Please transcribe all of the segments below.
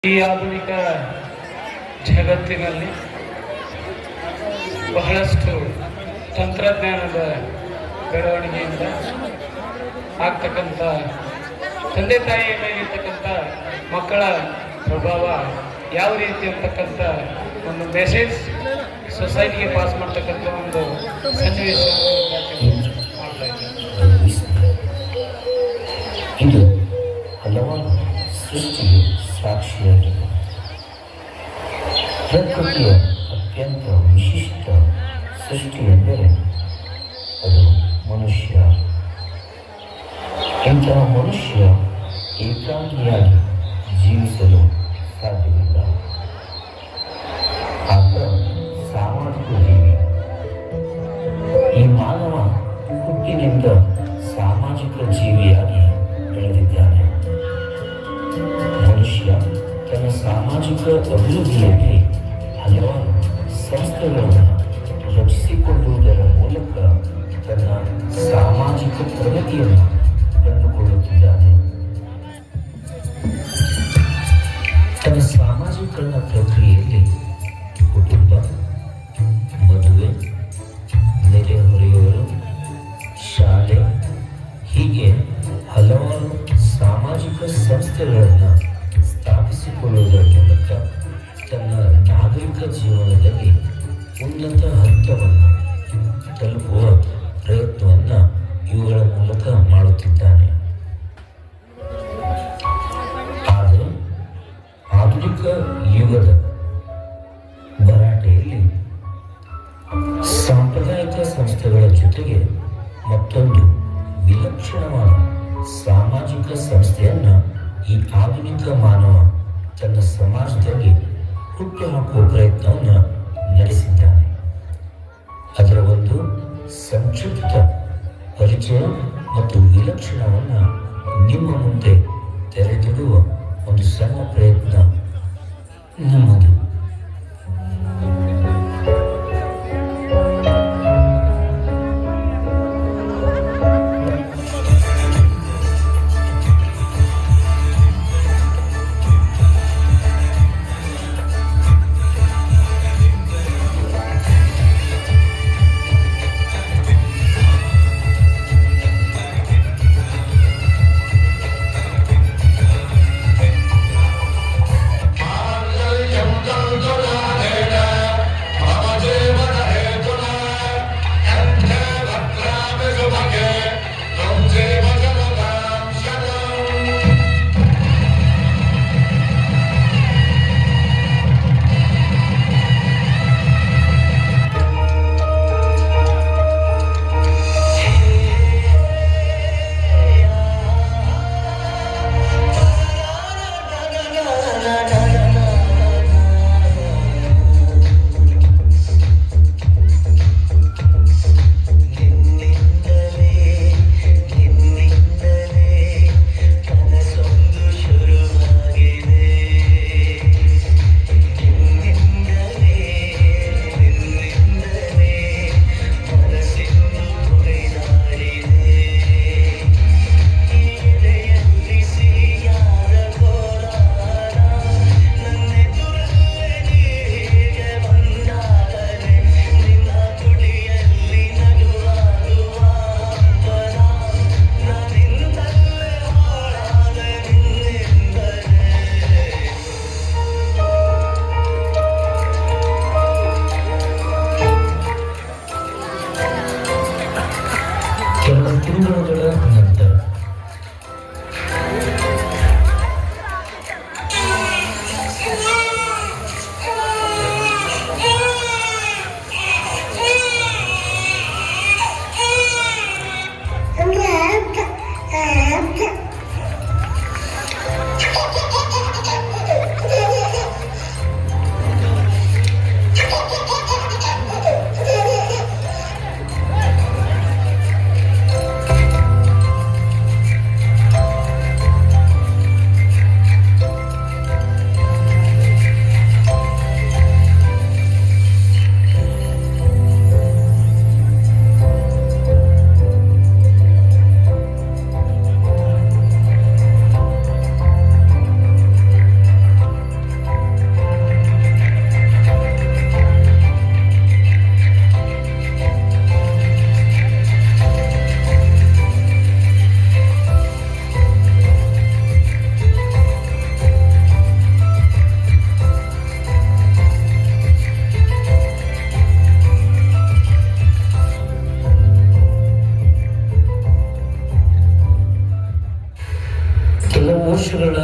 ಈ ಆಧುನಿಕ ಜಗತ್ತಿನಲ್ಲಿ ಬಹಳಷ್ಟು ತಂತ್ರಜ್ಞಾನದ ಬೆಳವಣಿಗೆಯಿಂದ ಆಗ್ತಕ್ಕಂಥ ತಂದೆ ತಾಯಿಯ ಮೇಲಿರ್ತಕ್ಕಂಥ ಮಕ್ಕಳ ಪ್ರಭಾವ ಯಾವ ರೀತಿ ಅಂತಕ್ಕಂಥ ಒಂದು ಮೆಸೇಜ್ ಸೊಸೈಟಿಗೆ ಪಾಸ್ ಮಾಡ್ತಕ್ಕಂಥ ಒಂದು ಸನ್ನಿವೇಶ ಮಾಡ್ತಾ ಇದ್ದಾರೆ. ಇದು ಹಲವಾರು ಸೃಷ್ಟಿಗೆ ಸಾಕ್ಷಿಯಾಗಿದೆ. ಪ್ರಕೃತಿಯ ಅತ್ಯಂತ ವಿಶಿಷ್ಟ ಸೃಷ್ಟಿ ಎಂದರೆ ಅದು ಮನುಷ್ಯ. ಇಂತಹ ಮನುಷ್ಯ ಏಕಾಂಗಿಯಾಗಿ ಜೀವಿಸಲು ಸಾಧ್ಯವಿಲ್ಲ. ಆತ ಸಾಮಾಜಿಕ ಜೀವಿ. ಈ ಮಾನವ ಹುಟ್ಟಿನಿಂದ ಸಾಮಾಜಿಕ ಜೀವಿಯಾಗಿ ಬೆಳೆದಿದ್ದಾನೆ. ಮನುಷ್ಯ ತನ್ನ ಸಾಮಾಜಿಕ ಅಭಿವೃದ್ಧಿಯಲ್ಲಿ ಹಲವಾರು ಸಂಸ್ಥೆಗಳನ್ನು ರಚಿಸಿಕೊಳ್ಳುವುದರ ಮೂಲಕ ತನ್ನ ಸಾಮಾಜಿಕ ಪ್ರಗತಿಯನ್ನು ಕಂಡುಕೊಳ್ಳುತ್ತಿದ್ದಾನೆ. ತನ್ನ ಸಾಮಾಜೀಕರಣ ಪ್ರಕ್ರಿಯೆಯಲ್ಲಿ ಕುಟುಂಬ, ಮದುವೆ, ನೆರೆಹೊರೆಯವರು, ಶಾಲೆ ಹೀಗೆ ಹಲವಾರು ಸಾಮಾಜಿಕ ಸಂಸ್ಥೆಗಳನ್ನು ಸ್ಥಾಪಿಸಿಕೊಳ್ಳುವುದರ ಮೂಲಕ ತನ್ನ ನಾಗರಿಕ ಜೀವನದಲ್ಲಿ ಉನ್ನತ ಹಂತವನ್ನು ತಲುಪುವ ಪ್ರಯತ್ನವನ್ನು ಇವುಗಳ ಮೂಲಕ ಮಾಡುತ್ತಿದ್ದಾನೆ. ಆದರೆ ಆಧುನಿಕ ಯುಗದ ಭರಾಟೆಯಲ್ಲಿ ಸಾಂಪ್ರದಾಯಿಕ ಸಂಸ್ಥೆಗಳ ಜೊತೆಗೆ ಮತ್ತೊಂದು ವಿಲಕ್ಷಣವಾದ ಸಾಮಾಜಿಕ ಸಂಸ್ಥೆಯನ್ನು ಈ ಆಧುನಿಕ ಮಾನವ ತನ್ನ ಸಮಾಜದಲ್ಲಿ ಹುಟ್ಟುಹಾಕುವ ಪ್ರಯತ್ನವನ್ನು ನಡೆಸಿದ್ದಾನೆ. ಅದರ ಒಂದು ಸಂಕ್ಷಿಪ್ತ ಪರಿಚಯ ಮತ್ತು ವಿಲಕ್ಷಣವನ್ನು ನಿಮ್ಮ ಮುಂದೆ ತೆರೆದಿಡುವ ಒಂದು ಸಣ್ಣ ಪ್ರಯತ್ನ ನಮ್ಮದು. ಕೆಲವು ವರ್ಷಗಳ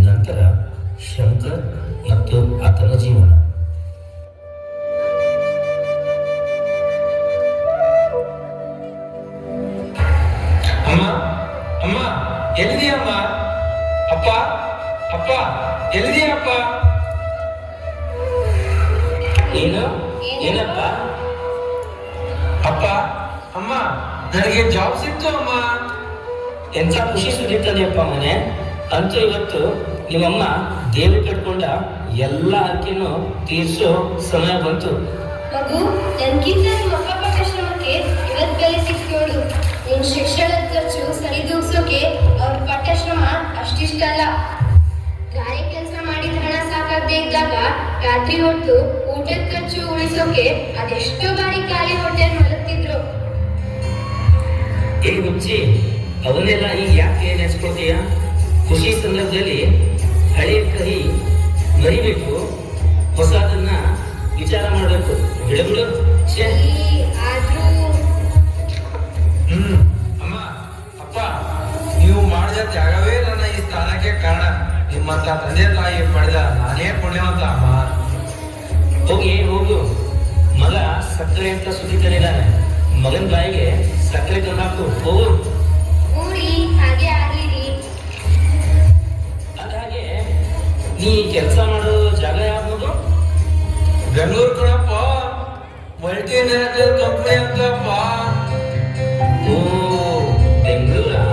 ನಂತರ ಶಂಕರ್ ಮತ್ತು ಆತನ ಜೀವನ. ಅಮ್ಮ ಅಮ್ಮ ಎಲ್ಲಿದೆಯಮ್ಮ? ಅಪ್ಪ ಅಪ್ಪ ಎಲ್ಲಿದೆಯಪ್ಪ? ಏನು ಏನಪ್ಪ? ಅಪ್ಪ ಅಮ್ಮ ನನಗೆ ಜಾಬ್ ಸಿಕ್ತು ಅಮ್ಮ. ಎಂಥ ಖುಷಿ ಸುರಿತದೆಯಪ್ಪ ಮನೆ. ಅಂತೂ ಇವತ್ತು ನಿಮ್ಮಮ್ಮ ದೇವಿ ಕಟ್ಕೊಂಡ ಎಲ್ಲ ಹಕ್ಕಿನೂ ತೀರ್ಸೋ ಸಮಯ ಬಂತು. ಮಗು, ನನ್ಗಿಂತ ನಿಮ್ಮ ಅಪ್ಪ ಪಟ್ಟಶ್ರಮಕ್ಕೆ ಇವತ್ ಬೆಲೆ ಸಿಕ್ಕೋಡು. ನಿನ್ ಶಿಕ್ಷಣದ ಖರ್ಚು ಸರಿದೂಗ್ಸೋಕೆ ಅವ್ರ ಪಟ್ಟಶ್ರಮ ಅಷ್ಟಿಷ್ಟ ಅಲ್ಲ. ಗಾರೆ ಕೆಲಸ ಮಾಡಿದ ಹಣ ಸಾಕಾಗದೆ ಇದ್ದಾಗ ರಾತ್ರಿ ಹೊತ್ತು ಊಟದ ಖರ್ಚು ಉಳಿಸೋಕೆ ಅದೆಷ್ಟೋ ಬಾರಿ ಖಾಲಿ ಹೊಟ್ಟೆ ಮಲಗ್ತಿದ್ರು. ಏ ಹುಚ್ಚಿ, ಅವನ್ನೆಲ್ಲ ಈಗ ಯಾಕೆ ನೆನೆಸ್ಕೊಳ್ತೀಯ? ಖುಷಿ ಸಂದರ್ಭದಲ್ಲಿ ಹಳೆಯ ಕಹಿ ಮರಿಬೇಕು, ಹೊಸದನ್ನ ವಿಚಾರ ಮಾಡಬೇಕು. ಬಿಡಬಿಡು. ಆದ್ರೂ ಅಮ್ಮ ಅಪ್ಪ, ನೀವು ಮಾಡಿದ ತ್ಯಾಗವೇ ನನ್ನ ಈ ಸ್ಥಾನಕ್ಕೆ ಕಾರಣ. ನಿಮ್ಮಂತ ತಂದೆ ತಾಯಿ ಪಡೆದ ನಾನೇ ಪುಣ್ಯವಂತ ಅಮ್ಮ. ಹೋಗು. ಮಗ ಸಕ್ಕರೆ ಅಂತ ಸುದ್ದಿತಾನಿದ್ದಾನೆ. ಮಗನ ಬಾಯಿಗೆ ಸಕ್ಕರೆ ತಂದಾಕು. ಹೋಗು. ಊರಿ ಹಾಗೆ ಆಗ್ಲಿರಿ. ಹಾಗೆ ನೀ ಕೆಲಸ ಮಾಡೋ ಜಾಗ ಯಾವುದು? ಬೆಂಗಳೂರು ಕಣಪ್ಪ, ಮಲ್ಟಿ ನ್ಯಾಷನಲ್ ಕಂಪನಿ ಅಂತಪ್ಪ. ಓ, ಬೆಂಗಳೂರಾ?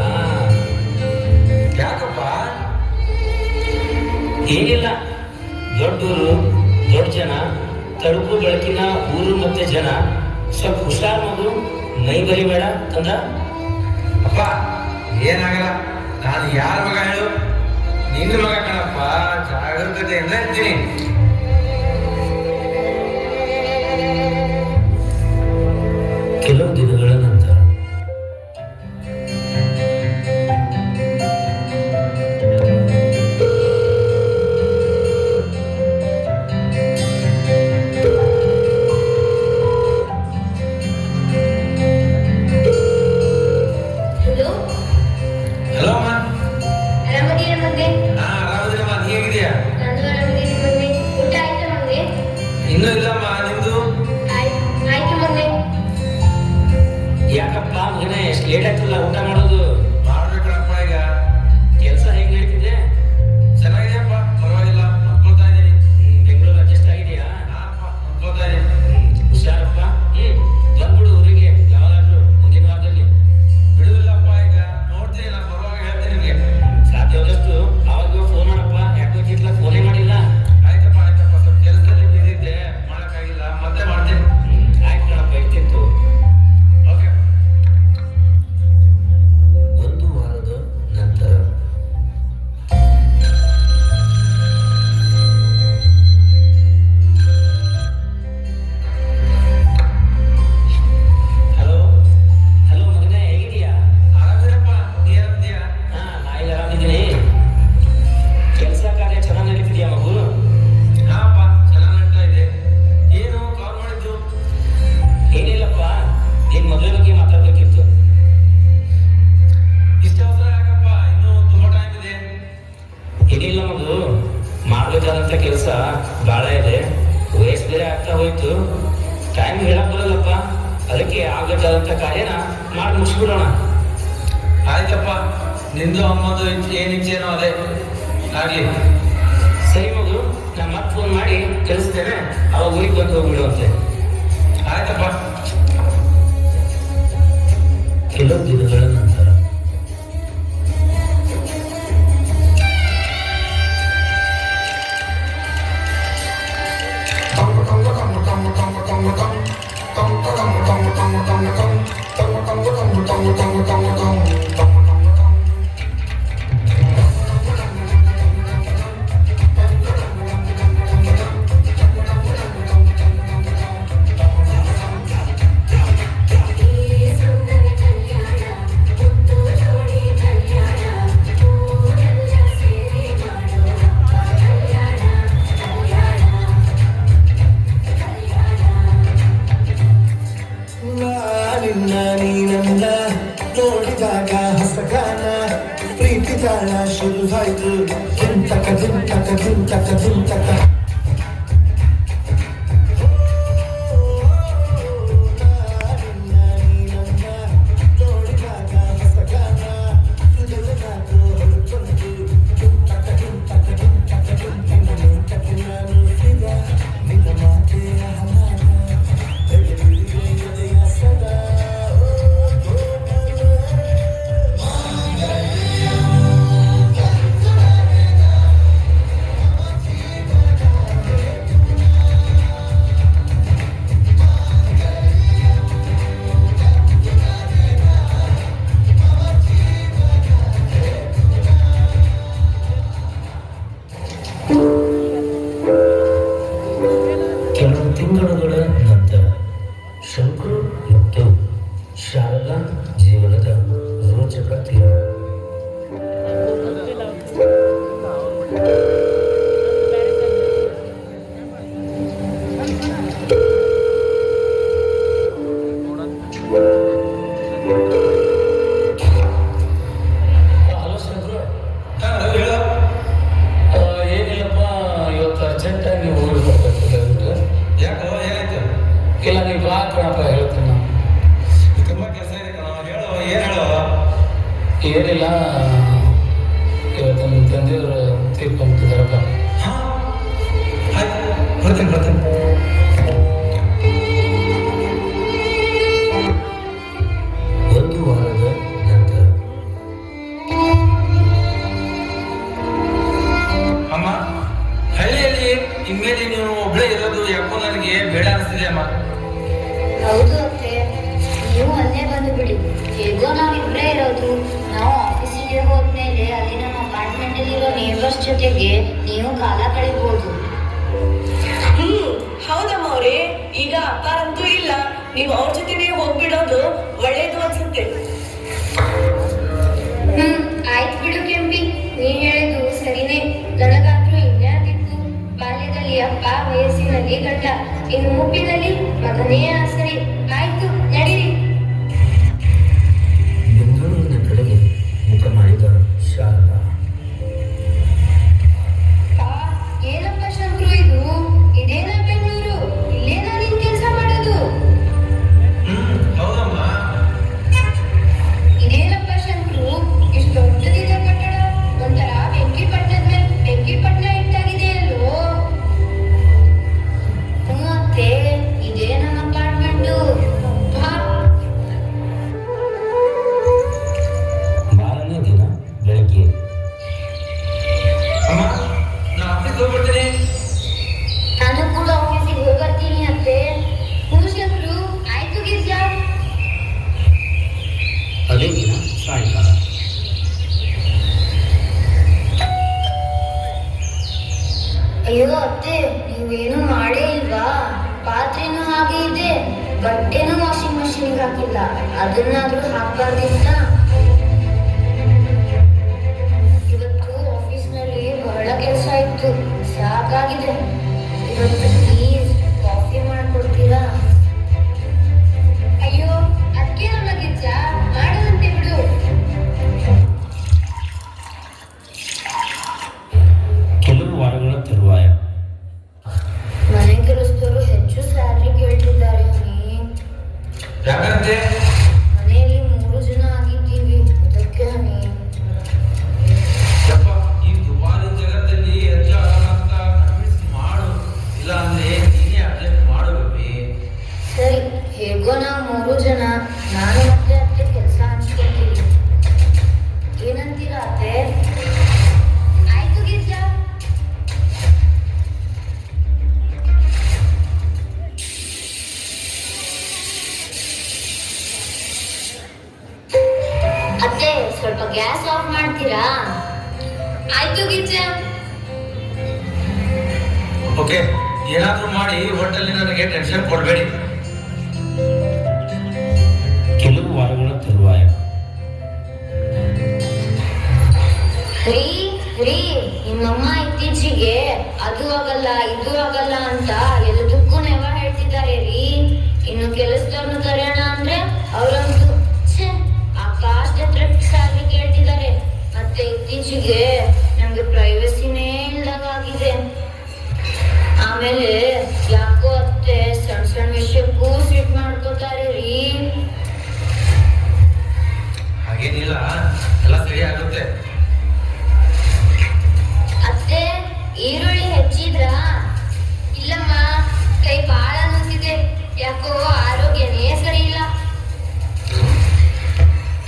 ಯಾಕಪ್ಪ? ಏನಿಲ್ಲ, ದೊಡ್ಡೂರು, ದೊಡ್ಡ ಜನ, ತಳುಕು ಬೆಳಕಿನ ಊರು ಮತ್ತೆ ಜನ. ಸ್ವಲ್ಪ ಹುಷಾರ್ ಮಗು, ಮೈ ಬರಿಬೇಡ ತಂದ. ಅಪ್ಪ ಏನಾಗಲ್ಲ, ನಾನು ಯಾರ ಮಗ ಹೇಳು? ನಿನ್ನ ಮಗ ಕಣಪ್ಪ. ಜಾಗರೂಕತೆಯಿಂದ ಇರ್ತೀನಿ. ಕೆಲವು ದಿನಗಳ ನಂತರ ಹಲೋ, ಹಲೋ ಅಮ್ಮ. ಆರಾಮದೀರ ಮಗ್ನೆ? ಆರಾಮದಿನಮ್ಮ, ನೀ ಹೇಗಿದೆಯಾ? ನಾನು ಆರಾಮದೀನಿ ಮಗ್ನೆ. ಊಟ ಆಯ್ತಾ ಮಗ್ನೆ? ಇನ್ನೂ ಇಲ್ಲಮ್ಮ, ನಿಮ್ದು? ಆಯ್ತು ಮಗ್ನೆ. ಯಾಕಪ್ಪ ಮಗನೇ ಎಷ್ಟು ಲೇಟ್ ಆಗ್ತಲ್ಲ ಊಟ ಮಾಡೋದು? ಮಾಡ್ಬೇಕಣಪ್ಪ. ಈಗ ಕೆಲಸ ಹೇಗೆ ನಡೀತಿದೆ? ಚೆನ್ನಾಗಿದೆಯಪ್ಪ, ಪರವಾಗಿಲ್ಲ, ನೋಡ್ಕೊಳ್ತಾ ಇದ್ದೀನಿ. ಬೆಂಗಳೂರು ಅಡ್ಜಸ್ಟ್ ಆಗಿದೆಯಾ? ಹಾಪ್ಪ, ನೋಡ್ಕೊಳ್ತಾ ಇದ್ದೀನಿ. ಹುಷಾರಪ್ಪ. ಬಂದ್ಬಿಡು ಊರಿಗೆ ಯಾವಾಗಾದ್ರೂ ಮುಂದಿನ ವಾರದಲ್ಲಿ. ಬಿಡುದಿಲ್ಲಪ್ಪ, ಈಗ ನೋಡ್ತೀನಿ, ನಾನು ಬರುವಾಗ ಹೇಳ್ತೀನಿ ನಿಮಗೆ. ಸಾಧ್ಯವಾದಷ್ಟು ಅವಾಗ ಫೋನ್ ಮಾಡಪ್ಪ. ಯಾಕೋ ಕಿಟ್ಲ ಫೋನೇ ಮಾಡಿಲ್ಲ. ಆಯ್ತಪ್ಪ ಸ್ವಲ್ಪ ಕೆಲಸದಲ್ಲಿ ಬಿಸಿ ಇದ್ದೆ, ಮಾಡೋಕ್ಕಾಗಿಲ್ಲ. ಮತ್ತೆ ಮಾಡ್ತೀನಿ. ಆಯ್ತು ಕಣಪ್ಪ, ಇರ್ತಿತ್ತು. ಓಕೆ. ಒಂದು ವಾರದ ನಂತರ ಹಲೋ ಮಗನೇ, ಹೇಗಿದೀಯಾ? ಆರಾಮಿರಪ್ಪ, ನೀ ಆರಾಮಿದ್ಯಾ? ನಾ ಈಗ ಆರಾಮಿದ್ದೀನಿ. ಕೆಲಸ ಕಾರ್ಯ ಚೆನ್ನಾಗಿ ನಡೀತಿದ್ಯಾ ಮಗು? ಹಾಪ್ಪ, ಚೆನ್ನಾಗಿ ನಡೀತಾ ಇದೆ. ಏನು ಕಾಲ್ ಮಾಡಿದ್ದು? ಏನಿಲ್ಲಪ್ಪ, ನಿನ್ ಮದುವೆ ಬಗ್ಗೆ ಮಾತಾಡ್ಬೇಕಿತ್ತು. ಇಷ್ಟು ಅವಸರ ಯಾಕಪ್ಪ? ಇನ್ನೂ ತುಂಬಾ ಟೈಮ್ ಇದೆ. ಏನಿಲ್ಲ ಮಗು, ಮಾಡ್ಬೇಕಾದಂತ ಕೆಲಸ ಬಹಳ ಇದೆ. ವಯಸ್ಸು ಬೇರೆ ಆಗ್ತಾ ಹೋಯ್ತು. ಟೈಮ್ ಹೇಳಕ್ ಬರಲ್ಲಪ್ಪ. ಅದಕ್ಕೆ ಆಗ್ಬೇಕಾದಂತ ಕಾರ್ಯನ ಮಾಡಿ ಮುಗಿಸ್ಬಿಡೋಣ. ಆಯ್ತಪ್ಪ, ನಿಂದು ಅಮ್ಮದು ಏನು ಇಚ್ಛೆನೋ ಅದೇ ಆಗ್ಲಿ. ಸರಿ ಮಗು, ನಾನು ಮತ್ತೆ ಫೋನ್ ಮಾಡಿ ತಿಳಿಸ್ತೇನೆ. ಅವಾಗ ಊರಿಗೆ ಬಂದು ಹೋಗ್ಬಿಡುವಂತೆ. ಆಯ್ತಪ್ಪ. ಕೆಲವು ದಿನಗಳ ನಂತರ ಈ ಸುಂದರ ಕಲ್ಯಾಣ vibe. Dum taka dum taka dum taka dum taka. ಕೆಲವು ತಿಂಗಳುಗಳ ನಂತರ ಶಂಕರು ಮತ್ತು ಶಾರದಾ ಜೀವನದ ರೋಚಕ ತೀರ್ಮಾನ. ಹಲೋ ಶಂಕರು, ಹೇಳು. ಏನಿಲ್ಲಪ್ಪ, ಇವತ್ತು ಅರ್ಜೆಂಟಾಗಿ ಊರಿಗೆ ಬರ್ಬೇಕು. ಯಾಕೋ ಏನಾಯ್ತು? ಇಲ್ಲ, ನೀವು ಬಾ ಕಣಪ್ಪ, ಹೇಳ್ತೀನಿ ನಾನು. ತುಂಬಾ ಕೆಲಸ ಇದೆ ಕಣ, ಹೇಳು. ಏನ್ ಹೇಳು? ಏನಿಲ್ಲ, ಇವತ್ತು ನಿಮ್ಮ ತಂದೆಯವರು ತೀರ್ಕೊಂಡ್ಬಿಟ್ಟಿದ್ದಾರಪ್ಪ. ಹಾ ಆಯ್ತು, ಬರ್ತೀನಿ. ಒಂದು ವಾರದ ನಂತರ ಅಮ್ಮ, ಹಳ್ಳಿಯಲ್ಲಿ ಇನ್ಮೇಲೆ ನೀವು ಒಬ್ಳೇ ಇರೋದು ಯಾಕೋ ನನಗೆ ಬೇಡ ಅನಿಸ್ತಿದೆ ಅಮ್ಮ. ಹೌದು ಅತ್ತೆ, ನೀವು ಅಲ್ಲೇ ಬಂದು ಬಿಡಿ. ಹೇಗೋ ನಾವಿಬ್ಬರೇ ಇರೋದು. ನಾವು ಆಫೀಸಿಗೆ ಹೋದ್ಮೇಲೆ ಅಲ್ಲಿ ನಮ್ಮ ಅಪಾರ್ಟ್ಮೆಂಟ್ ಅಲ್ಲಿರೋ ನೇಬರ್ಸ್ ಜೊತೆಗೆ ನೀವು ಕಾಲ ಕಳಿಬಹುದು. ಹೌದಮ್ಮ ಅವ್ರೆ, ಈಗ ಅಪ್ಪಾರಂತೂ ಇಲ್ಲ, ನೀವು ಅವ್ರ ಜೊತೆನೆ ಹೋಗ್ಬಿಡೋದು ಒಳ್ಳೇದು ಅನ್ಸುತ್ತೆ. ಆಯ್ತು ಬಿಡು ಕೆಂಪಿ, ನೀನ್ ಹೇಳಿದ್ದು ಸರಿನೇ. ನನಗಾದ್ರೂ ಇನ್ಯಾದಿತ್ತು. ಬಾಲ್ಯದಲ್ಲಿ ಅಪ್ಪ, ವಯಸ್ಸಿನಲ್ಲಿ ಗಂಡ, ಇನ್ನು ಮುಪ್ಪಿನಲ್ಲಿ ಮಗನೇ ಆಸರೆ. ಆಯ್ತು, ನಡೀರಿ. ಬೆಂಗಳೂರಿನ ಕಡೆಗೆ ಮುಖ ಮಾಡಿದ ಶಾರದಾ. ಏನಪ್ಪ ಶಂಕರು ಇದು? ಇದೇನಾ ಬೆಂಗಳೂರು? ಇಲ್ಲೇನಾ ನೀನ್ ಕೆಲಸ ಮಾಡೋದು? ಹೌದಮ್ಮ. ಇದೇನಪ್ಪ ಶಂಕರು, ಇಷ್ಟು ದೊಡ್ಡದಿದೆ ಕಟ್ಟಡ. ಒಂಥರ ಬೆಂಕಿಪಟ್ಟಣದ ಮೇಲೆ ಬೆಂಕಿಪಟ್ಟಣ ಇಟ್ಟಾಗಿದೆ ಅಲ್ವೋ? ಮತ್ತೆ ಇದೇ ನಮ್ಮ ಅಪಾರ್ಟ್ಮೆಂಟು. ಮಾರನೇ ದಿನ ಬೆಳಗ್ಗೆ ಅಮ್ಮ, ನಾ ಆಫೀಸ್ ಹೋಗ್ಬಿಡ್ತೀನಿ. ನಾನು ಕೂಡ ಆಫೀಸಿಗೆ ಹೋಗ್ಬರ್ತೀನಿ ಅತ್ತೆ. ಶಂಕರು, ಆಯ್ತು ಗಿರ್ಜಾ. ಅದೇ ದಿನ ಸಾಯಂಕಾಲ ಅಯ್ಯೋ ಅತ್ತೆ, ನೀವೇನು ಮಾಡೇ ಇಲ್ವಾ? ಪಾತ್ರೆನೂ ಹಾಗೆ ಇದೆ, ಬಟ್ಟೆನೂ ವಾಷಿಂಗ್ ಮಷೀನ್ಗೆ ಹಾಕಿಲ್ಲ. ಅದನ್ನಾದ್ರೂ ಹಾಕ್ಬಾರ್ದಿತ್ತ? ಇವತ್ತು ಆಫೀಸ್ನಲ್ಲಿ ಬಹಳ ಕೆಲಸ ಇತ್ತು, ಸಾಕಾಗಿದೆ. ಇವತ್ತು ಪ್ಲೀಸ್ ಕಾಫಿ ಮಾಡ್ಕೊಡ್ತೀರಾ? ಅಯ್ಯೋ, ಅದಕ್ಕೆ ನಮಗಿಚ್ಚ ಮಾಡೋದಂತೆ ಬಿಡು. ಕೆಲವು ವಾರಗಳ ತರುವಾಯ ಮನೆ ಕೆಲಸದವರು ಹೆಚ್ಚು ಸ್ಯಾಲ್ರಿ ಕೇಳ್ತಿದ್ದಾರೆ ಅನಿ. ಯಾಕಂತೆ? ಮನೆಯಲ್ಲಿ 3 ಜನ ಆಗಿದ್ದೀವಿ, ಅದಕ್ಕೆ ಅನಿ. ಯಪ್ಪ, ಈ ದುಬಾರಿ ಜಗತ್ತಲ್ಲಿ ಹೆಚ್ಚು ಆರಾಮಂತ ಕನ್ವಿನ್ಸ್ ಮಾಡು, ಇಲ್ಲ ಅಂದ್ರೆ ನೀನೇ ಅಡ್ಜಸ್ಟ್ ಮಾಡಬೇಕು. ಸರಿ, ಹೇಗೋ ನಾವು 3 ಜನ, ನಾನು ಮತ್ತೆ ಅತ್ತೆ ಕೆಲಸ ಹಂಚ್ಕೊತೀವಿ. ಏನಂತೀರಾ ಅತ್ತೆ? ಆಯ್ತು ಗಿರ್ಜಾ. ಅತ್ತೆ, ಸ್ವಲ್ಪ ಗ್ಯಾಸ್ ಆಫ್ ಮಾಡ್ತೀರಾ? ಆಯ್ತು ಗಿರ್ಜಾ. ಓಕೆ, ಏನಾದ್ರೂ ಮಾಡಿ ಒಟ್ಟಲ್ಲಿ ನನಗೆ ಟೆನ್ಷನ್ ಕೊಡಬೇಡಿ. ಕೆಲವು ವಾರಗಳ ತರುವಾಯ ರೀ, ನಿಮ್ಮಮ್ಮ ಇತ್ತೀಚೆಗೆ ಅದು ಆಗಲ್ಲ ಇದು ಆಗಲ್ಲ ಅಂತ ಎಲ್ಲದಕ್ಕೂ ನೆವ ಹೇಳ್ತಿದ್ದಾರೆ ರೀ. ಇನ್ನು ಕೆಲಸದವ್ರನ್ನ ಕರೆಯೋಣ ಅಂದ್ರೆ ಅವರಂತೂ ಆಕಾಶದ ಹತ್ರ ಸ್ಯಾಲ್ರಿ ಕೇಳ್ತಿದ್ದಾರೆ. ಮತ್ತೆ ಇತ್ತೀಚೆಗೆ ಆಮೇಲೆ ಯಾಕೋ ಅತ್ತೆ ಸಣ್ಣ ಸಣ್ಣ ವಿಷಯಕ್ಕೂ ಸ್ವೀಟ್ ಮಾಡ್ಕೋತಾರೆ ರೀ. ಹಾಗೇನಿಲ್ಲ, ಎಲ್ಲ ಸರಿ ಆಗುತ್ತೆ. ಅತ್ತೆ ಈರುಳ್ಳಿ ಹೆಚ್ಚಿದ್ರ? ಇಲ್ಲಮ್ಮ, ಕೈ ಬಾಳ ಅನ್ನಿಸಿದೆ, ಯಾಕೋ ಆರೋಗ್ಯನೇ ಸರಿ ಇಲ್ಲ.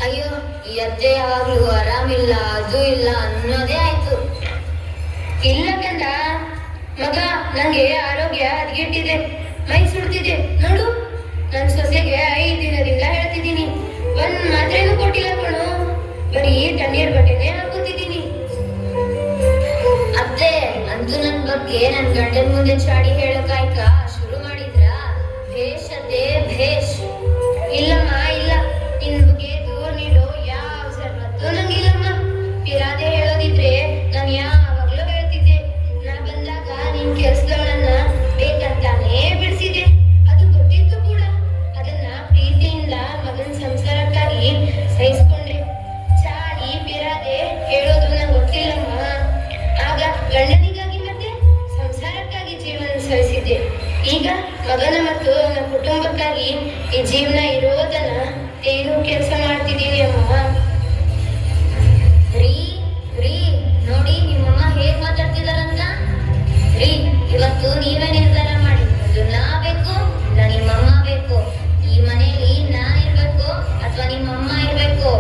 ಅಯ್ಯೋ, ಈ ಅತ್ತೆ ಯಾವಾಗ್ಲೂ ಆರಾಮಿಲ್ಲ, ಅದು ಇಲ್ಲ ಅನ್ನೋದೇ ಆಯ್ತು. ಇಲ್ಲ ಕಂದ ಮಗ, ನಂಗೆ ಆರೋಗ್ಯ ಹದಗೆಟ್ಟಿದೆ, ಮೈ ಸುಡ್ತಿದೆ ನೋಡು. ನನ್ ಸೊಸೆಗೆ 5 ದಿನದಿಂದ ಹೇಳ್ತಿದ್ದೀನಿ, ಒಂದ್ ಮಾತ್ರೆನೂ ಕೊಟ್ಟಿಲ್ಲ ಕಣು, ಬರೀ ತಣ್ಣೀರ್ ಬಟ್ಟೆನೆ ಹಾಕೋತಿದ್ದೀನಿ. ಅತ್ತೆ ಅಂತೂ ನನ್ ಬಗ್ಗೆ ನನ್ ಗಂಡನ್ ಮುಂದೆ ಚಾಡಿ ಹೇಳಕಾಯ್ಕ ಶುರು ಮಾಡಿದ್ರ? ಭೇಷ್ ಅತ್ತೆ ಭೇಷ್. ಇಲ್ಲಮ್ಮ ಇಲ್ಲ, ನಿನ್ ಬಗ್ಗೆ ದೂರ ನೀಡೋ ಯಾವ ಸರ್ವತ್ತು ನಂಗಿಲ್ಲಮ್ಮ. ಪಿರಾದೆ ಹೇಳೋದಿದ್ರೆ ನಾನ್ ಯಾವಾಗ್ಲೂ ಹೇಳ್ತಿದ್ದೆ. ನಾ ಬಂದಾಗ ನಿನ್ ಕೆಲ್ಸದವಳನ್ನ ಬೇಕಂತಾನೇ ಬಿಡಿಸಿದೆ, ಅದು ಗೊತ್ತಿತ್ತು ಕೂಡ. ಅದನ್ನ ಪ್ರೀತಿಯಿಂದ ಮಗನ್ ಸಂಸಾರಕ್ಕಾಗಿ ಸಹಿಸ್ಕೊಂಡ್ರೆ. ಚಾಡಿ ಪಿರಾದೆ ಹೇಳೋದು ನಂಗೆ ಗೊತ್ತಿಲ್ಲಮ್ಮ. ಆಗ ಗಂಡನಿಗಾಗಿ ಮತ್ತೆ ಸಂಸಾರಕ್ಕಾಗಿ ಜೀವನ ಸಹಿಸಿದ್ದೆ. ಈಗ ಮಗನ ಮತ್ತು ನನ್ನ ಕುಟುಂಬಕ್ಕಾಗಿ ಈ ಜೀವನ ಇರೋದನ್ನ ಏನು ಕೆಲಸ ಮಾಡ್ತಿದ್ದೀನಿ ಅಮ್ಮ. ರೀ ರೀ ನೋಡಿ ನಿಮ್ಮಮ್ಮ ಹೇಗ್ ಮಾತಾಡ್ತಿದಾರಂತ. ರೀ ಇವತ್ತು ನೀವೇ ನಿರ್ಧಾರ ಮಾಡಿ, ಒಂದು ನಾ ಬೇಕು ಇಲ್ಲ ನಿಮ್ಮಮ್ಮ ಬೇಕು. ಈ ಮನೆಯಲ್ಲಿ ನಾನ್ ಇರ್ಬೇಕು ಅಥವಾ ನಿಮ್ಮಮ್ಮ ಇರ್ಬೇಕು?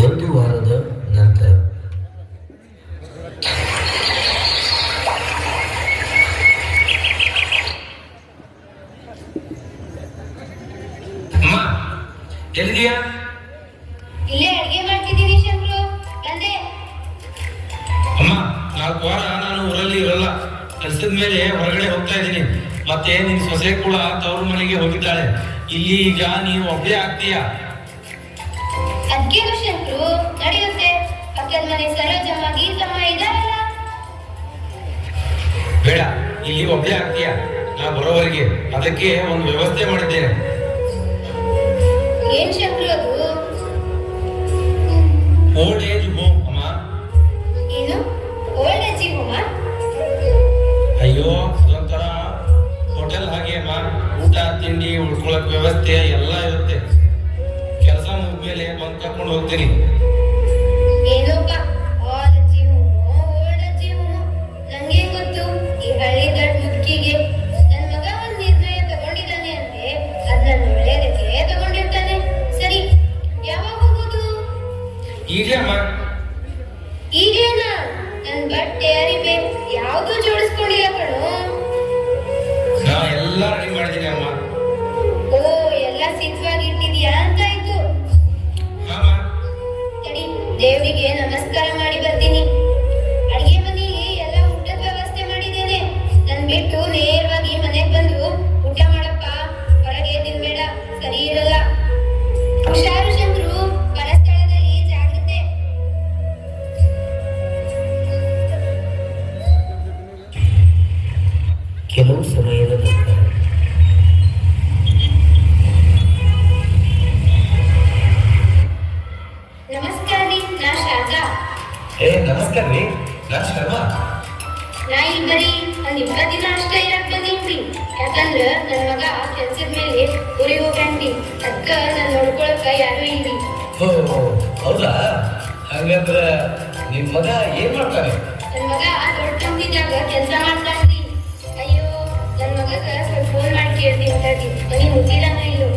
ಒಂದು ವಾರದ ನಂತರ ಅಮ್ಮ ಎಲ್ಲಿದೀಯಾ? ಇಲ್ಲೇ ಅಡ್ಗೆ ಮಾಡ್ತಿದ್ದೀನಿ ಶಂಕ್ರು, ಬಂದೆ. ಅಮ್ಮ 4 ವಾರ ನಾನು ಊರಲ್ಲಿ ಇರಲ್ಲ, ಕೆಲ್ಸದ ಮೇಲೆ ಹೊರಗಡೆ ಹೋಗ್ತಾ ಇದ್ದೀನಿ. ಮತ್ತೆ ನಿನ್ ಸೊಸೆ ಕೂಡ ತವರು ಮನೆಗೆ ಹೋಗಿದ್ದಾಳೆ. ಇಲ್ಲಿ ಈಗ ನೀವು ಒಬ್ಬಳೇ ಆಗ್ತೀಯ. ಅದ್ಕೇನು ಶಂಕ್ರು, ನಡೆಯುತ್ತೆ. ಪಕ್ಕದ ಮನೆ ಸರೋಜಮ್ಮ ಗೀತಮ್ಮ ಇದಾರಲ್ಲ. ಬೇಡ, ಇಲ್ಲಿ ಒಬ್ಬಳೇ ಆಗ್ತೀಯ ನಾ ಬರೋವರೆಗೆ. ಅದಕ್ಕೆ ಒಂದು ವ್ಯವಸ್ಥೆ ಮಾಡಿದ್ದೇನೆ. ಏನ್ ಶಂಕ್ರು ಅದು? ಓಲ್ಡ್ ಏಜ್ ಹೋಮ್ ಅಮ್ಮ. ಏನು ಓಲ್ಡ್ ಏಜ್ ಹೋಮ? ಅಯ್ಯೋ, ಅದೊಂಥರ ಹೋಟೆಲ್ ಹಾಗೆ ಅಮ್ಮ. ಊಟ ತಿಂಡಿ ಉಳ್ಕೊಳಕ್ ವ್ಯವಸ್ಥೆ ಎಲ್ಲ ಇರುತ್ತೆ. ಕೆಲಸ ಮುಗಿದ್ಮೇಲೆ ಬಂದು ಕರ್ಕೊಂಡು ಹೋಗ್ತೀನಿ. ಏನೋಪ್ಪ ಆಲ್ ಅಜ್ಜಿ ಹೋಮೋ ಓಲ್ಡ್ ಅಜ್ಜಿ ಹೋಮೋ, ನಂಗೆ ಗೊತ್ತು. ಈ ಹಳ್ಳಿ ದೊಡ್ಡ ಮುದುಕಿಗೆ ನನ್ ಮಗ ಒಂದ್ ನಿರ್ಣಯ ತಗೊಂಡಿದ್ದಾನೆ ಅಂದ್ರೆ ಅದನ್ನ ಒಳ್ಳೇದಕ್ಕೆ ತಗೊಂಡಿರ್ತಾನೆ. ಸರಿ, ಯಾವಾಗ ಹೋಗೋದು? ಈಗಲೇ ಅಮ್ಮ. ಈಗೇನಾ? ನನ್ ಬಟ್ಟೆ ಅರಿವೆ ಯಾವ್ದು ಜೋಡಿಸ್ಕೊಂಡಿಲ್ಲ ಕಣೋ. ನಾ ಎಲ್ಲ ರೆಡಿ ಮಾಡಿದ್ದೀನಿ ಅಮ್ಮ. ಓ, ಎಲ್ಲ ಸಿದ್ಧವಾಗಿ ಇಟ್ಟಿದ್ಯಾ ಅಂತಾಯ್ತು. ಅಮ್ಮ, ತಡಿ, ದೇವರಿಗೆ ನಮಸ್ಕಾರ ಮಾಡಿ ಬರ್ತೀನಿ. ಅಡಿಗೆ ಮನೆಯಲ್ಲಿ ಎಲ್ಲ ಊಟದ ವ್ಯವಸ್ಥೆ ಮಾಡಿದ್ದೇನೆ. ನನ್ ಬಿಟ್ಟು ನೇರವಾಗಿ ಮನೆಗೆ ಬಂದು ಊಟ ಮಾಡಪ್ಪ, ಹೊರಗೆ ತಿನ್ಬೇಡ, ಸರಿ ಇರಲ್ಲ. ಹುಷಾರು ಶಂಕ್ರು, ಪರಸ್ಥಳದಲ್ಲಿ ಜಾಗ್ರತೆ. ಕೆಲವು ಸಮಯದ ನಂತರ ನಮಸ್ಕಾರ ರೀ, ನಾ ಶಾರದಾ. ನಮಸ್ಕಾರ ರೀ, ನಾನು ಶರ್ಮಾ. ನಾ ಇಲ್ಲಿ ಬರೀ ಒಂದ್ 20 ದಿನ ಅಷ್ಟೇ ಇರಕ್ ಬಂದೀನ್ರಿ. ಯಾಕಂದ್ರ ನನ್ ಮಗ ಕೆಲ್ಸದ ಮೇಲೆ ಊರಿಗೆ ಹೋಗ್ಯಾನ್ರಿ. ಅದ್ಕ ನಾನ್ ನೋಡ್ಕೊಳಕ ಯಾರು ಇಲ್ರಿ. ಓ ಹೌದಾ? ಹಂಗಂದ್ರ ನಿಮ್ ಮಗ ಏನ್ ಮಾಡ್ತಾನೆ? ನನ್ ಮಗ ದೊಡ್ಡ ಕಂಪ್ನಿದಾಗ ಕೆಲಸ ಮಾಡ್ತಾನ್ರಿ. ಅಯ್ಯೋ, ನನ್ ಮಗ ಮಗಗ ಸ್ವಲ್ಪ ಫೋನ್ ಮಾಡಿ ಕೇಳ್ತೀನಿ ತಡಿ ಮನಿ ಮುಚ್ಚಿದಾನ ಇಲ್ಲೋ.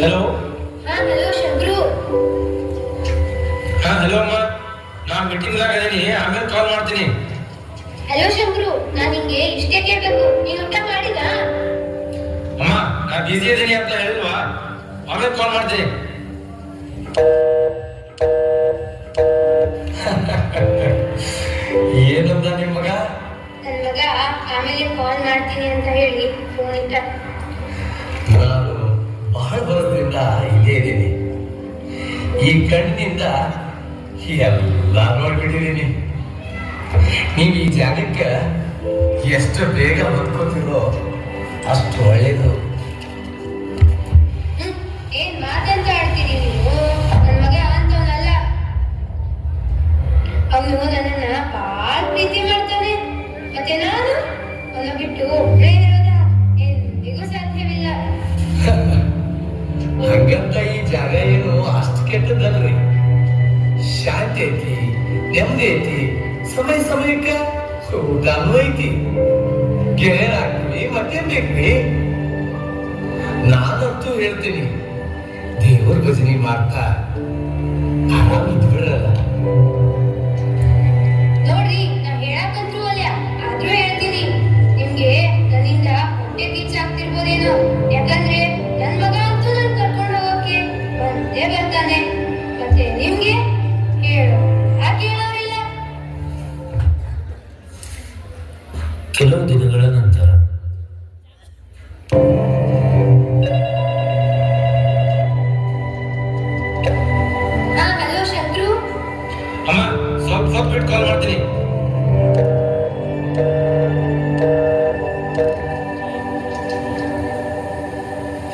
ಹಲೋ. ಹಾ ಹಲೋ ಶಂಕ್ರು. ಹಾ ಹಲೋ ಅಮ್ಮ, ನಾ ಮೀಟಿಂಗ್ದಾಗ ಅದೀನಿ, ಆಮೇಲೆ ಕಾಲ್ ಮಾಡ್ತೀನಿ. ಹಲೋ ಶಂಕ್ರು, ನಾನ್ ನಿಂಗೆ ಇಷ್ಟೇ ಕೇಳ್ಬೇಕು, ನೀನ್ ಊಟ ಮಾಡಿದ? ಅಮ್ಮ ನಾ ಬಿಜಿ ಇದೀನಿ ಅಂತ ಹೇಳಿಲ್ವಾ, ಆಮೇಲೆ ಕಾಲ್ ಮಾಡ್ತೀನಿ. ಏನಂದ ನಿಮ್ ಮಗ? ನನ್ ಮಗ ಆಮೇಲೆ ಕಾಲ್ ಮಾಡ್ತೀನಿ ಅಂತ ಹೇಳಿ ಫೋನ್ ಇಟ್ಟ. ನಾನು ಬಹಳ ಬರೋದ್ರಿಂದ ಇಲ್ಲೇ ಇದ್ದೀನಿ. ಈ ಕಣ್ಣಿನಿಂದ ಎಲ್ಲ ನೋಡ್ಬಿಟ್ಟಿದ್ದೀನಿ. ನೀವು ಈ ಜಾಗಕ್ಕೆ ಎಷ್ಟು ಬೇಗ ಹೊಂದ್ಕೋತಿರೋ ಅಷ್ಟು ಒಳ್ಳೇದು. ಏನ್ ಮಾತಂತ ಆಡ್ತೀರಿ ನೀವು? ನನ್ ಮಗ ಅಂತವನಲ್ಲ. ಅವನು ನನ್ನನ್ನ ಬಾಳ್ ಪ್ರೀತಿ ಮಾಡ್ತಾನೆ. ಮತ್ತೆ ನಾನು ಅವನ ಬಿಟ್ಟು ಒಬ್ಬಳೇ ಇರೋದ ಎಂದಿಗೂ ಸಾಧ್ಯವಿಲ್ಲ. ಹಂಗಂತ ಈ ಜಾಗ ಏನು ಅಷ್ಟು ಕೆಟ್ಟದಲ್ರಿ. ಶಾಂತಿ ಐತಿ, ನೆಮ್ಮದಿ ಐತಿ, ಸಮಯಕ್ಕೆ ಊಟನೂ ಐತಿ, ಗೆಳೆಯರಾಗ್ತೀವಿ, ಮತ್ತೇನ್ ಬೇಕ್ರಿ? ನಾನಂತೂ ಹೇಳ್ತೀನಿ, ದೇವ್ರ ಭಜನೆ ಮಾಡ್ತಾ ಆರಾಮ ಇದ್ಬಿಡಲ್ಲ. ನೋಡ್ರಿ, ನಾ ಹೇಳಕ್ಕಂತ್ರು ಅಲ್ಲ, ಆದ್ರೂ ಹೇಳ್ತೀನಿ. ನಿಮ್ಗೆ ನನ್ನಿಂದ ಹೊಟ್ಟೆ ಕಿಚ್ಚಾಗ್ತಿರ್ಬೋದೇನೋ. ಯಾಕಂದ್ರೆ ನನ್ ಮಗ ಅಂತೂ ನನ್ ಕರ್ಕೊಂಡು ಹೋಗೋಕೆ ಬಂದೇ ಬರ್ತಾನೆ. ಮತ್ತೆ ನಿಮ್ಗೆ ಹೇಳೋ ಕೇಳೋರಿಲ್ಲ. ಕೆಲವು ದಿನಗಳ ನಂತರ ಹಾ ಹಲೋ ಶಂಕ್ರು. ಅಮ್ಮ ಸ್ವಲ್ಪ ಬಿಟ್ಟು ಕಾಲ್ ಮಾಡ್ತೀನಿ.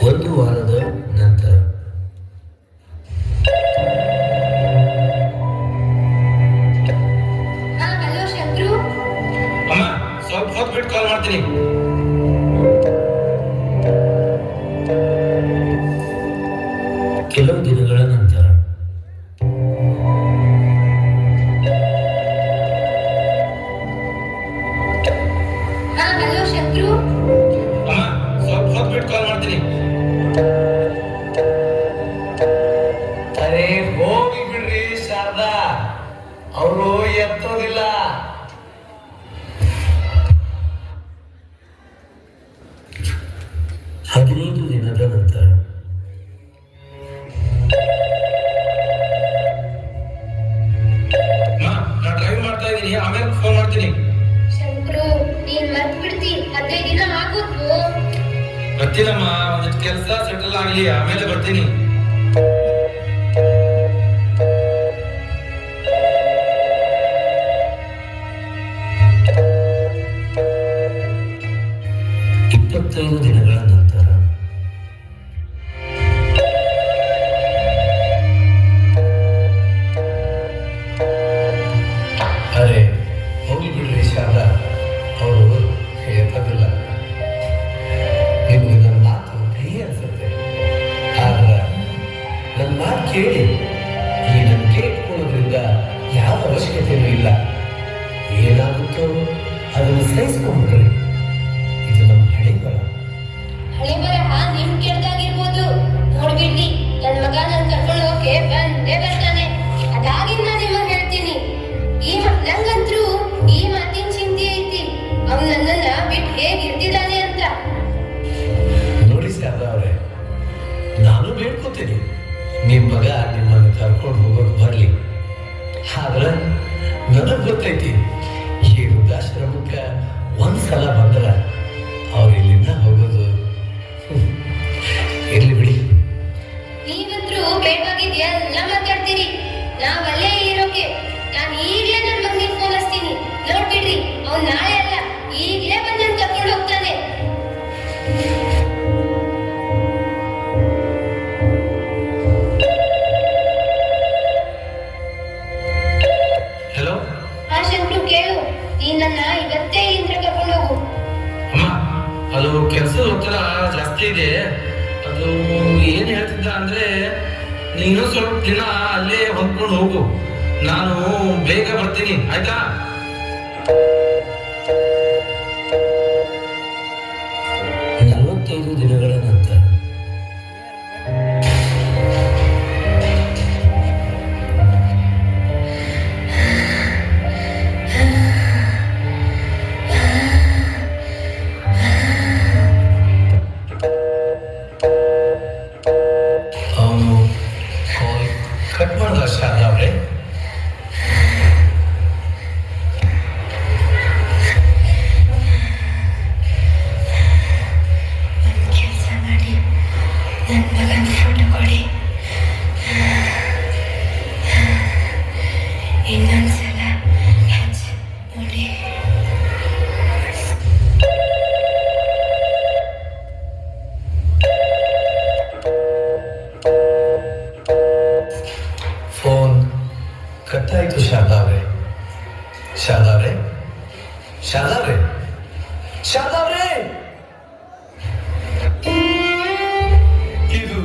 ಒಂದು ವಾರದ ನಂತರ ಹಾ ಹಲೋ ಶಂಕ್ರು. ಅಮ್ಮ ಸ್ವಲ್ಪ ಬಿಟ್ಟು ಕಾಲ್ ಮಾಡ್ತೀನಿ. ಕೆಲವು ದಿನಗಳ ನಂತರ ಹಾ ಹಲೋ ಶಂಕ್ರು. ಅಮ್ಮ ಸ್ವಲ್ಪ ಬಿಟ್ಟು ಕಾಲ್ ಮಾಡ್ತೀನಿ. ಅರೆ ಹೋಗಿ ಬಿಡ್ರಿ ಶಾರದಾ, ಅವರು ಎತ್ತೋದಿಲ್ಲ. 15 ದಿನದ ನಂತರ ಅಮ್ಮ ನಾ ಡ್ರೈವ್ ಮಾಡ್ತಾ ಇದ್ದೀನಿ, ಆಮೇಲೆ ಫೋನ್ ಮಾಡ್ತೀನಿ. ಶಂಕ್ರು, ನೀನ್ ಮರ್ತ್ ಬಿಡ್ತಿ. 15 ದಿನ ಆಗೋದ್ವು. ಬರ್ತೀನಮ್ಮ, ಒಂದಿಷ್ಟು ಕೆಲಸ ಸೆಟಲ್ ಆಗಲಿ, ಆಮೇಲೆ ಬರ್ತೀನಿ. ಇಪ್ಪತ್ತೈದು ದಿನಗಳ ನಂತರ ಅರೆ ಹೋಗಿ ಬಿಡ್ರಿ ಶಾರದಾ, ಅವರು ಎತ್ತೋದಿಲ್ಲ. ನಿಮ್ಗೆ ನನ್ನ ಮಾತು ಕೈ ಅನ್ಸುತ್ತೆ, ಆದ್ರೆ ನನ್ನ ಮಾತು ಕೇಳಿ. ಈ ನಂಬಿಕೆ ಇಟ್ಕೊಳ್ಳೋದ್ರಿಂದ ಯಾವ ಅವಶ್ಯಕತೆಯೂ ಇಲ್ಲ. ಏನಾಗುತ್ತೋ ಅದನ್ನು ಸಹಿಸ್ಕೊಂಡ್ಬಿಡ್ರಿ. ಇದು ನಮ್ಮ ಹಣೆ ಬರ. ಹಣೆ ಬರಹ ನಿಮ್ ಕೆಡ್ದಾಗಿರ್ಬೋದು. ನೋಡ್ಬಿಡ್ರಿ, ನನ್ ಮಗ ನನ್ ಕರ್ಕೊಂಡು ಹೋಗಕ್ಕೆ ಬಂದೇ ಬರ್ತಾನೆ. ಅದಾಗಿಂದ ನಿಮಗ್ ಹೇಳ್ತೀನಿ, ನಂಗಂತ್ರು ಈ ಮಾತಿನ ಚಿಂತೆ ಐತಿ. ಅವ್ನ್ ನನ್ನನ್ನ ಬಿಟ್ಟು ಹೇಗಿರ್ತಿದ್ದಾನೆ ಅಂತ. ನೋಡಿ ಶಾರದಾ ಅವರೇ, ನಾನು ಬೇಡ್ಕೋತೀನಿ ನಿಮ್ ಮಗ ನಿಮ್ಮನ್ನು ಕರ್ಕೊಂಡು ಹೋಗೋಕೆ ಬರ್ಲಿ. ಆದ್ರೆ ನನಗ್ ಗೊತ್ತೈತಿ, ಈ ವೃದ್ಧಾಶ್ರಮಕ್ಕೆ ಒಂದ್ಸಲ ಬಂದ್ರ ಅವ್ರು ಇಲ್ಲಿಂದ ಹೋಗೋದು ಇರ್ಲಿ ಬಿಡಿ. ನೀವಂತ್ರು ಬೇಡವಾಗಿದ್ ಎಲ್ಲ ಮಾತಾಡ್ತೀರಿ. ನಾವಲ್ಲೇ ಇರೋಕೆ ನಾನ್ ಈಗ್ಲೇ ನನ್ ಮಗನಿಗೆ ಫೋನ್ ಹಚ್ತೀನಿ. ನೋಡ್ಬಿಡ್ರಿ, ಅವ್ನ್ ನಾಳೆ ಅಲ್ಲ ಈಗ್ಲೇ ಬಂದ್ ನನ್ ಕರ್ಕೊಂಡು ಹೋಗ್ತಾನೆ. ಹಲೋ. ಹಾ ಶಂಕ್ರು, ಕೇಳು. ನೀನ್ ನನ್ನ ಇವತ್ತೇ ಇಲ್ಲಿಂದ ಕರ್ಕೊಂಡು ಹೋಗು. ಅಮ್ಮ ಅದು ಕೆಲಸದ ಒತ್ತಡ ಜಾಸ್ತಿ ಇದೆ. ಅದು ಏನ್ ಹೇಳ್ತಿದ್ದ ಅಂದ್ರೆ ನೀನು ಸ್ವಲ್ಪ ದಿನ ಅಲ್ಲೇ ಹೊಂದ್ಕೊಂಡು ಹೋಗು, ನಾನು ಬೇಗ ಬರ್ತೀನಿ ಆಯ್ತಾ? 45 ದಿನಗಳ ನಂತರ ಅವನು ಕಾಲ್ ಕಟ್ ಮಾಡ್ದ ಶಾರದಾ ಅವರೇ. ಕೆಲಸ ಮಾಡಿ ನನ್ನ ಮಗನ ಫೋಟೋ ಕೊಡಿ. ಇನ್ನೊಂದ್ಸಲ ಹಚ್ಚಿ ನೋಡಿ. ಫೋನ್ ಕಟ್ಟಾಯ್ತು ಶಾರದಾ ಅವರೇ. ಶಾರದಾ ಅವರೇ, ಶಾರದಾ ಅವರೇ, ಶಾರದಾ ಅವರೇ, ಇದು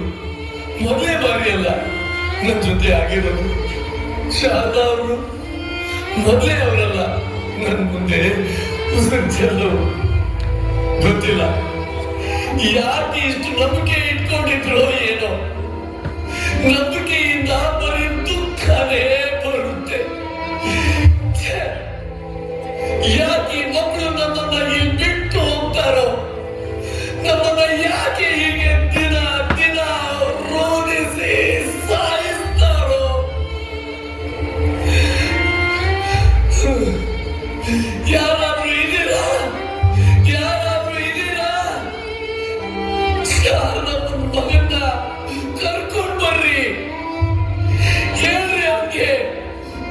ಮೊದಲೇ ಬಾರಿ ಅಲ್ಲ ನನ್ನ ಜೊತೆ ಆಗಿರೋದು. ಶಾರದಾ ಅವರು ಮೊದಲೇ ಅವರಲ್ಲ ನನ್ನ ಮುಂದೆ ಉಸಿರು ಚೆಲ್ಲೋರು. ಗೊತ್ತಿಲ್ಲ ಯಾಕೆ ಇಷ್ಟು ನಂಬಿಕೆ ಇಟ್ಕೊಂಡಿದ್ರು ಏನೋ. ನಂಬಿಕೆಯಿಂದ ಬರೀ ದುಃಖನೇ ಬರುತ್ತೆ. ಛೆ, ಯಾಕೆ ಈ ಮಕ್ಕಳು ನಮ್ಮನ್ನ ಇಲ್ಲಿ ಬಿಟ್ಟು ಹೋಗ್ತಾರೋ, ನಮ್ಮನ್ನ ಯಾಕೆ ಹೀಗೆ ದಿನ ದಿನ ರೋಧಿಸಿ ಸಾಯಿಸ್ತಾರೋ. ಯಾರಾದ್ರೂ ಇದೀರಾ? ಯಾರಾದ್ರೂ ಇದೀರಾ? ಶಾರದಮ್ಮನ ಮಗನ್ನ ಕರ್ಕೊಂಡು ಬರ್ರಿ. ಹೇಳ್ರಿ ಅವ್ರಿಗೆ.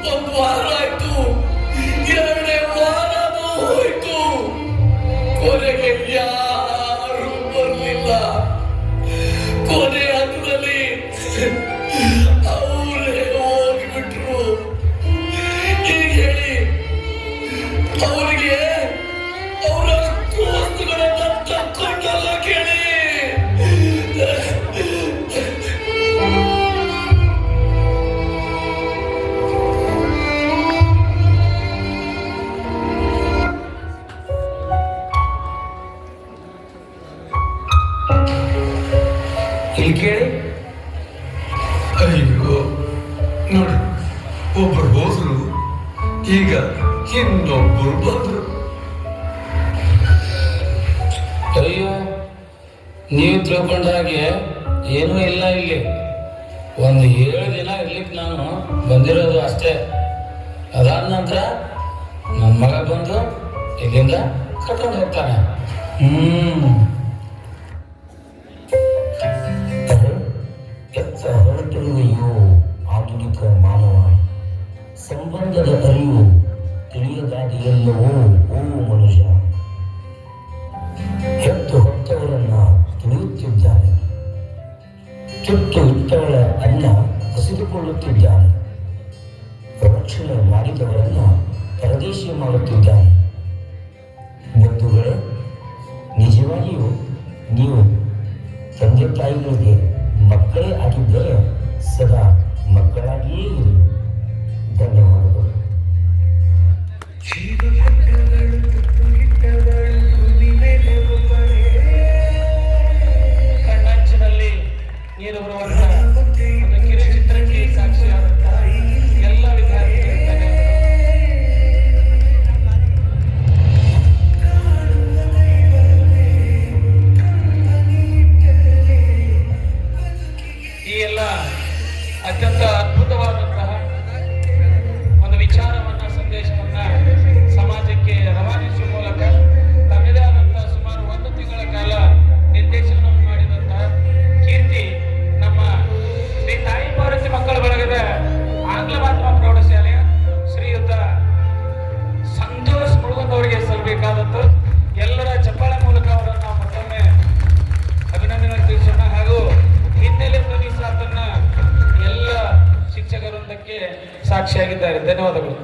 1 ವಾರ ಆಯ್ತು, 2ನೇ ವಾರನೂ ಹೋಯ್ತು, ಕೊನೆಗೆ ಯಾರು ಬರ್ಲಿಲ್ಲ. ಕೊನೆ ಹಂತದಲ್ಲಿ ಅವರೇ ಹೋಗ್ಬಿಟ್ರು. ಈಗ ಹೇಳಿ, ಅವರಿಗೆ ಅವರ ವಸ್ತುಗಳನ್ನ ತಕ್ಕೊಂಡಲ್ಲ ಕೇಳಿ. ಇಲ್ಲಿ ಕೇಳಿ. ಅಯ್ಯೋ ನೋಡಿ, ಒಬ್ಬರು ಹೋದ್ರು, ಈಗ ಇನ್ನೊಬ್ಬರು ಬಂದ್ರು. ಅಯ್ಯೋ, ನೀವು ತಿಳ್ಕೊಂಡ ಹಾಗೆ ಏನೂ ಇಲ್ಲ ಇಲ್ಲಿ. ಒಂದು 7 ದಿನ ಇರ್ಲಿಕ್ಕೆ ನಾನು ಬಂದಿರೋದು ಅಷ್ಟೇ. ಅದಾದ ನಂತರ ನನ್ನ ಮಗ ಬಂದು ಇಲ್ಲಿಂದ ಕರ್ಕೊಂಡು ಹೋಗ್ತಾನೆ. ಎತ್ತ ಹೊರಟಿರುವೆಯೋ ಆಧುನಿಕ ಮಾನವ, ಸಂಬಂಧದ ಅರಿವು ತಿಳಿಯದಾದಿಯೆಲ್ಲವೋ ಓ ಮನುಷ್ಯ. ಹೆತ್ತು ಹೊತ್ತವರನ್ನ ತಿಳಿಯುತ್ತಿದ್ದಾನೆ, ತುತ್ತು ಇಟ್ಟವಳ ಅನ್ನ ಹಸಿದುಕೊಳ್ಳುತ್ತಿದ್ದಾನೆ, ರಕ್ಷಣೆ ಮಾಡಿದವರನ್ನ ಪರದೇಶಿ ಮಾಡುತ್ತಿದ್ದಾನೆ. ಬಂಧುಗಳೇ, ನಿಜವಾಗಿಯೂ ನೀವು ತಂದೆ ತಾಯಿಗಳಿಗೆ ಮಕ್ಕಳೇ ಆಗಿದ್ದರೆ ಸದಾ ಮಕ್ಕಳಾಗಿಯೇ ಇರಿ. ಧನ್ಯವಾದಗಳು. ಕಣ್ಣಂಚಿನಲ್ಲಿ ನೀರು ಬರುವಂತ ಒಂದು ಕಿರುಚಿತ್ರಕ್ಕೆ ಸಾಕ್ಷಿಯಾದಂತ ಎಲ್ಲ ವಿದ್ಯಾರ್ಥಿಗಳಿಗೆ ಈ ಎಲ್ಲ ಅತ್ಯಂತ ಅದ್ಭುತವಾದಂತಹ ಒಂದು ವಿಚಾರವನ್ನ, ಸಂದೇಶವನ್ನ ಸಮಾಜಕ್ಕೆ ರವಾನಿಸುವ ಮೂಲಕ ತಮ್ಮದೇ ಆದಂತಹ ಸುಮಾರು 1 ತಿಂಗಳ ಕಾಲ ನಿರ್ದೇಶನವನ್ನು ಮಾಡಿದಂತಹ ಕೀರ್ತಿ ನಮ್ಮ ಶ್ರೀ ತಾಯಿ ಪಾರ್ವತಿ ಮಕ್ಕಳ ಬಳಗದ ಆಂಗ್ಲ ಮಾಧ್ಯಮ ಪ್ರೌಢಶಾಲೆಯ ಶ್ರೀಯುತ ಸಂತೋಷ್ ಮುಳುಗಂದವರಿಗೆ ಸಲ್ಲಬೇಕಾದದ್ದು. ಎಲ್ಲರ ಚಪ್ಪಾಳೆ ಮೂಲಕ ಅವರನ್ನು ನಾವು ಮತ್ತೊಮ್ಮೆ ಅಭಿನಂದನೆ ತಿಳಿಸೋಣ. ಹಾಗೂ ಹಿನ್ನೆಲೆ ಧ್ವನಿ ಸಾಥನ್ನ ಎಲ್ಲ ಶಿಕ್ಷಕರೊಂದಕ್ಕೆ ಸಾಕ್ಷಿಯಾಗಿದ್ದಾರೆ. ಧನ್ಯವಾದಗಳು.